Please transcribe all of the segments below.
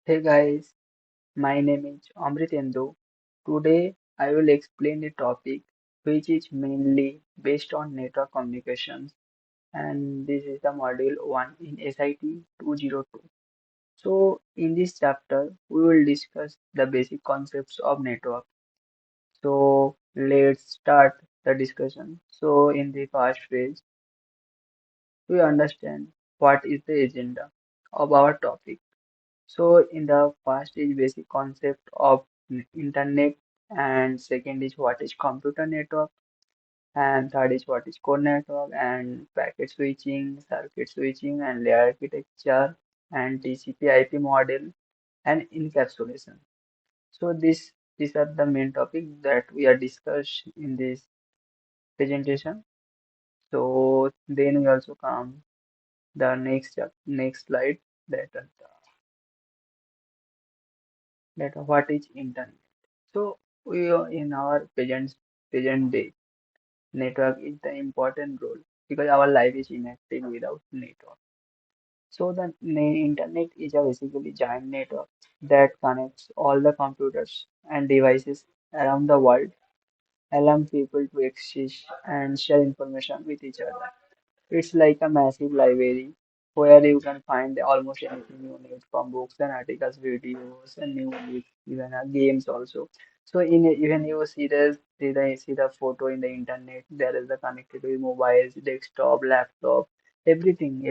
Hey guys, my name is Amritendu. Today I will explain a topic which is mainly based on network communications, and this is the module 1 in SIT 202. So in this chapter we will discuss the basic concepts of network. So let's start the discussion. So in the first phase we understand what is the agenda of our topic. So in the first is basic concept of internet, and second is what is computer network, and third is what is core network, and packet switching, circuit switching, and layer architecture, and TCP/IP model, and encapsulation. So these are the main topics that we are discussed in this presentation. So then we also come the next slide, that what is internet. So we are in our present day, network is the important role because our life is inactive without network. So the internet is a basically giant network that connects all the computers and devices around the world, allowing people to exchange and share information with each other. It's like a massive library where you can find almost anything you need from books and articles, videos, and news, even games also. So even you see the photo in the internet, there is the connected with mobiles, desktop, laptop, everything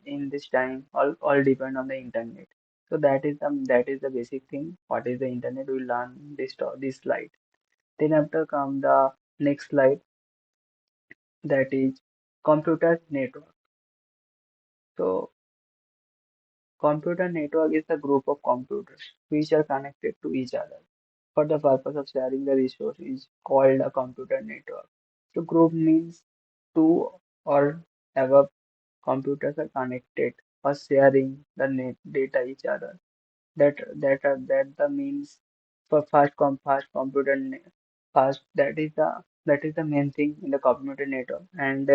in this time all depend on the internet. So that is the basic thing. What is the internet? We learn this slide. Then after come the next slide, that is computer network. So computer network is the group of computers which are connected to each other for the purpose of sharing the resource is called a computer network. So group means two or above computers are connected or sharing the net data each other. That the means for fast computer fast that is the main thing in the computer network. And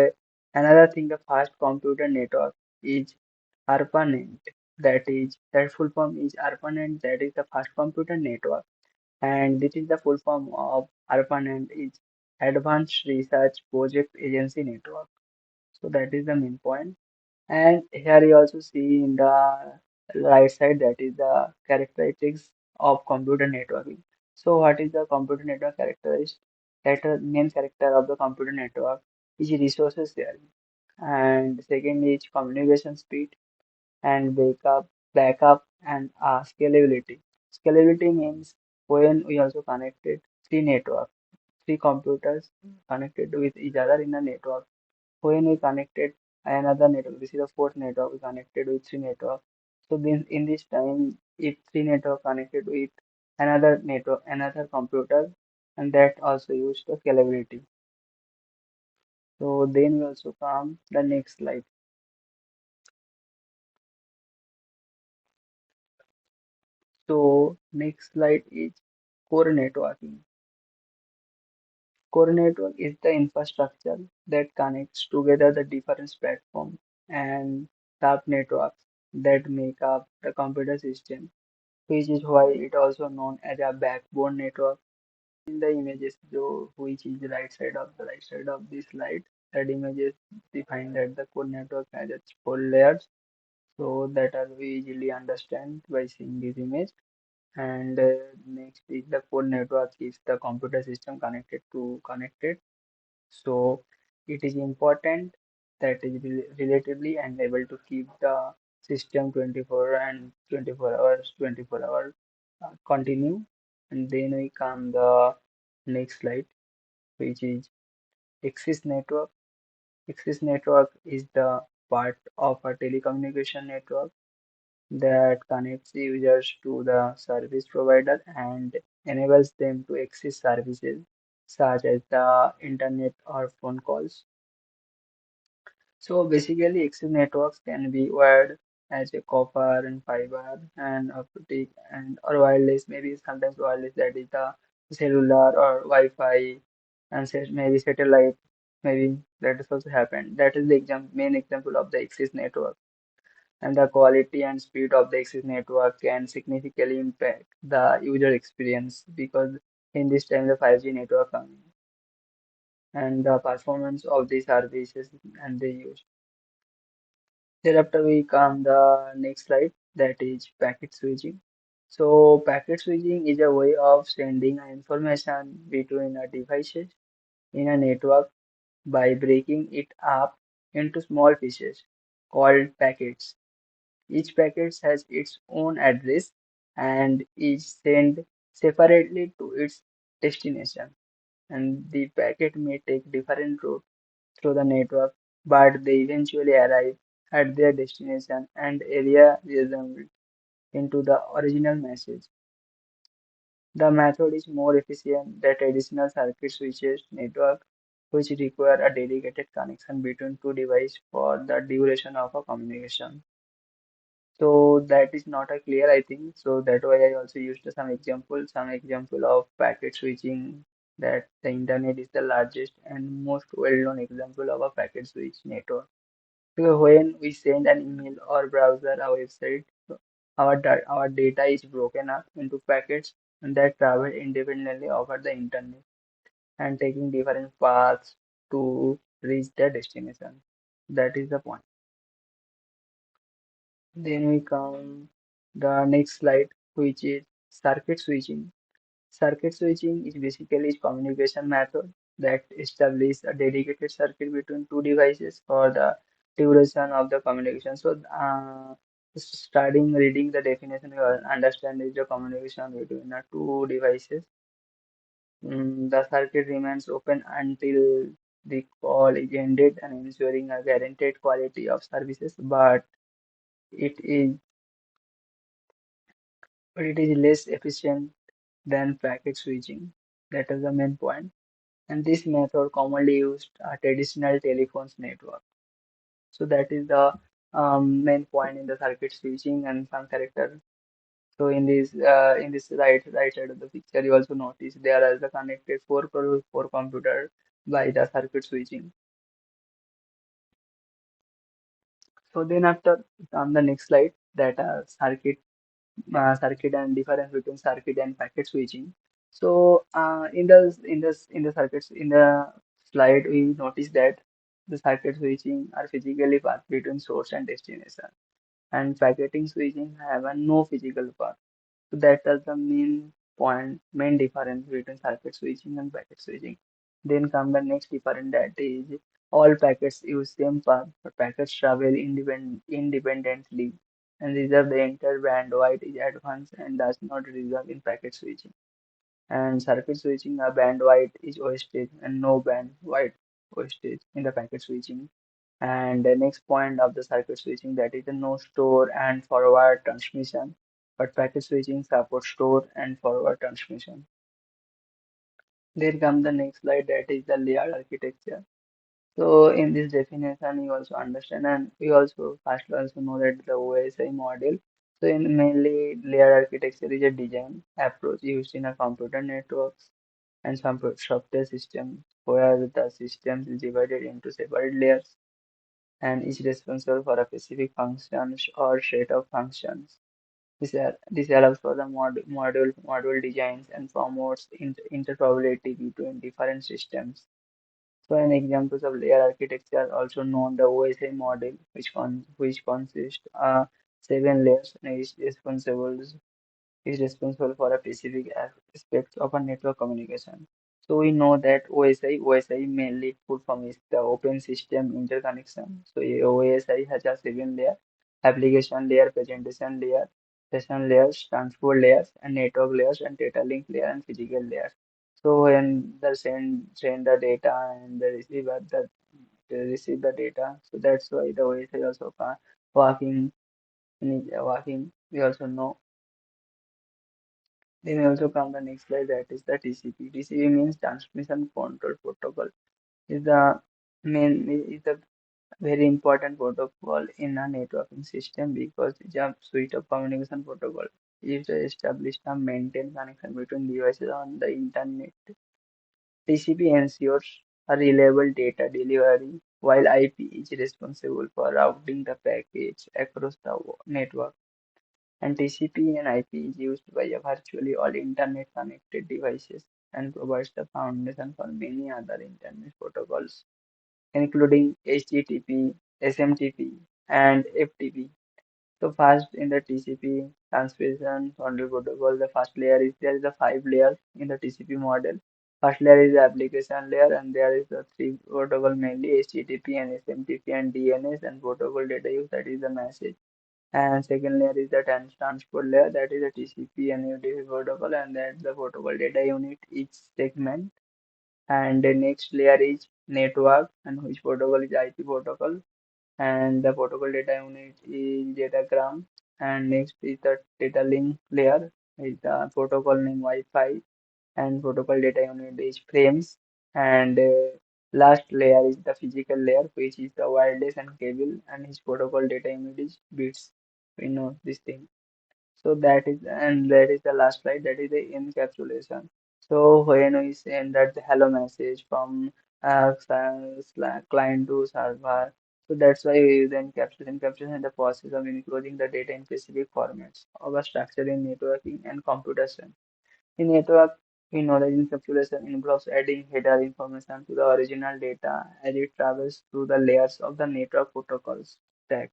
another thing, the fast computer network is ARPANET. That full form is ARPANET. That is the fast computer network, and this is the full form of ARPANET is Advanced Research Project Agency Network. So that is the main point. And here you also see in the right side, that is the characteristics of computer networking. So what is the computer network characteristic? Main character of the computer network is resources sharing, and second is communication speed, and backup, and scalability. Scalability means when we also connected three computers connected with each other in a network. When we connected another network, this is the fourth network, we connected with three network. So then in this time, if three network connected with another network, another computer, and that also used the scalability. So then we also come the next slide. So next slide is core networking. Core network is the infrastructure that connects together the different platforms and sub networks that make up the computer system, which is why it also known as a backbone network. In the images, though, which is the right side of this slide, that images define that the core network has its four layers, so that are we easily understand by seeing this image. And next is the core network is the computer system connected. So it is important that is relatively and able to keep the system 24 hours 24 hours continue. And then we come the next slide, which is access network. Access network is the part of a telecommunication network that connects users to the service provider and enables them to access services such as the internet or phone calls. So basically, access networks can be wired as a copper and fiber and optic and or wireless, maybe sometimes wireless, that is the cellular or Wi-Fi, and maybe satellite, maybe that has also happened. That is the main example of the access network. and the quality and speed of the access network can significantly impact the user experience because in this time the 5G network coming and the performance of the services and they use. Thereafter we come the next slide that is packet switching. So packet switching is a way of sending information between a devices in a network by breaking it up into small pieces called packets. Each packet has its own address and is sent separately to its destination. And the packet may take different routes through the network, but they eventually arrive at their destination and area resembled into the original message. The method is more efficient than traditional circuit switches network, which require a dedicated connection between two devices for the duration of a communication. So that is not a clear, I think. So that why I also used some example of packet switching that the internet is the largest and most well-known example of a packet switch network. So when we send an email or browser a website, our data is broken up into packets and that travel independently over the internet and taking different paths to reach their destination. That is the point. Then we come the next slide, which is circuit switching. Circuit switching is basically a communication method that establishes a dedicated circuit between two devices for the duration of the communication. So, starting reading the definition, you will understand is the communication between the two devices. The circuit remains open until the call is ended and ensuring a guaranteed quality of services, it is but it is less efficient than packet switching. That is the main point. And this method commonly used traditional telephones network. So that is the main point in the circuit switching and some character. So in this right side of the picture, you also notice there are the connected four computer by the circuit switching. So then after on the next slide, that circuit and difference between circuit and packet switching. So in the circuits in the slide we notice that the circuit switching are physically path between source and destination, and packeting switching have a no physical path. So that is the main difference between circuit switching and packet switching. Then come the next difference that is all packets use same path, but packets travel independently and reserve the entire bandwidth is advanced and does not result in packet switching. And circuit switching, a bandwidth is wasted and no bandwidth wasted in the packet switching. And the next point of the circuit switching that is the no store and forward transmission, but packet switching supports store and forward transmission. Then come the next slide that is the layered architecture. So in this definition, you also understand, and we also first also know that the OSI model. So in mainly layer architecture is a design approach used in a computer networks and some software system where the system is divided into separate layers and is responsible for a specific function or set of functions. This allows for the module designs and promotes interoperability between different systems. So an examples of layer architecture also known the OSI model, which consists seven layers and is responsible for a specific aspect of a network communication. So we know that OSI mainly full form is the Open System Interconnection. So OSI has a seven layer, application layer, presentation layer, session layers, transport layers, and network layers, and data link layer, and physical layers. So when the send the data and the receiver that they receive the data, so that's why the OSI also working working. We also know then we also come the next slide that is the TCP. TCP means Transmission Control Protocol. Is the is the very important protocol in a networking system because it's a suite of communication protocol is to establish and maintain connection between devices on the internet. TCP ensures a reliable data delivery while IP is responsible for routing the package across the network. And TCP and IP is used by virtually all internet connected devices and provides the foundation for many other internet protocols, including HTTP, SMTP, and FTP. So first in the TCP transmission control protocol, the first layer is there is a five layers in the TCP model. First layer is the application layer, and there is the three protocol mainly HTTP and SMTP and DNS and protocol data use, that is the message. And second layer is the transport layer, that is the TCP and UDP protocol, and that's the protocol data unit each segment. And the next layer is network, and which protocol is IP protocol, and the protocol data unit is datagram. And next is the data link layer, is the protocol name Wi-Fi, and protocol data unit is frames. And last layer is the physical layer, which is the wireless and cable, and its protocol data unit is bits. We know this thing. So that is, and that is the last slide, that is the encapsulation. So when we send that the hello message from client to server, so that's why we use the encapsulation. Encapsulation is the process of enclosing the data in specific formats of a structure in networking and computation. In network, we know that encapsulation involves adding header information to the original data as it travels through the layers of the network protocols stack.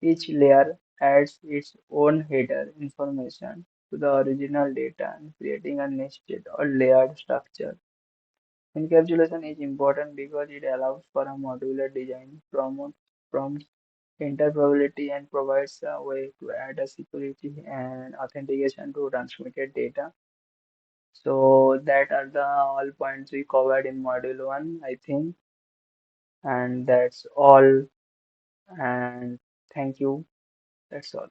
Each layer adds its own header information to the original data and creating a nested or layered structure. Encapsulation is important because it allows for a modular design, prompts interoperability, and provides a way to add a security and authentication to transmitted data. So that are the all points we covered in module 1, I think, and that's all. And thank you. That's all.